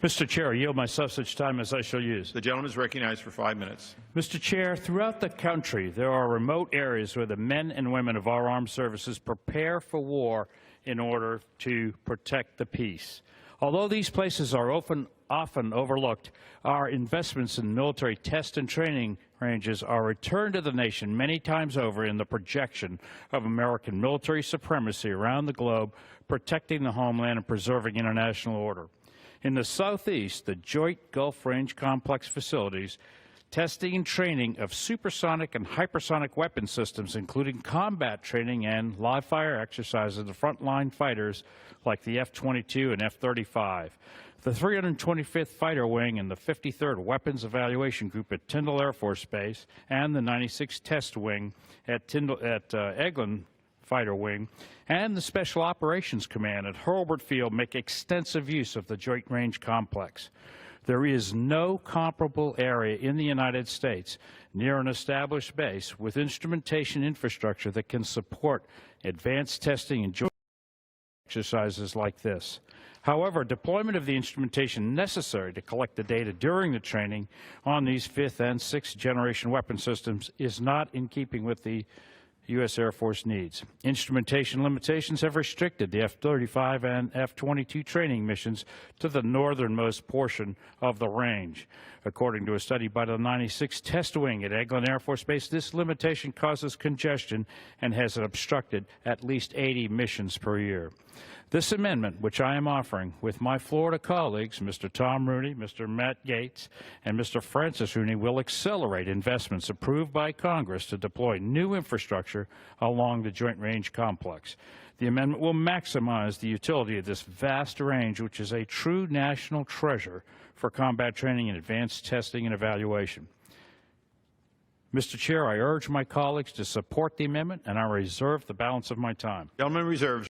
Mr. Chair, I yield myself such time as I shall use. The gentleman is recognized for 5 minutes. Mr. Chair, throughout the country, there are remote areas where the men and women of our armed services prepare for war in order to protect the peace. Although these places are often overlooked, our investments in military test and training ranges are returned to the nation many times over in the projection of American military supremacy around the globe, protecting the homeland and preserving international order. In the Southeast, the Joint Gulf Range Complex facilities, testing and training of supersonic and hypersonic weapon systems, including combat training and live-fire exercises of frontline fighters like the F-22 and F-35. The 325th Fighter Wing and the 53rd Weapons Evaluation Group at Tyndall Air Force Base and the 96th Test Wing at Eglin Fighter Wing and the Special Operations Command at Hurlburt Field make extensive use of the Joint Range Complex. There is no comparable area in the United States near an established base with instrumentation infrastructure that can support advanced testing and joint exercises like this. However, deployment of the instrumentation necessary to collect the data during the training on these 5th and 6th generation weapon systems is not in keeping with the U.S. Air Force needs. Instrumentation limitations have restricted the F-35 and F-22 training missions to the northernmost portion of the range. According to a study by the 96th Test Wing at Eglin Air Force Base, this limitation causes congestion and has obstructed at least 80 missions per year. This amendment, which I am offering with my Florida colleagues, Mr. Tom Rooney, Mr. Matt Gaetz, and Mr. Francis Rooney, will accelerate investments approved by Congress to deploy new infrastructure along the Joint Range Complex. The amendment will maximize the utility of this vast range, which is a true national treasure for combat training and advanced testing and evaluation. Mr. Chair, I urge my colleagues to support the amendment, and I reserve the balance of my time. Gentleman reserves.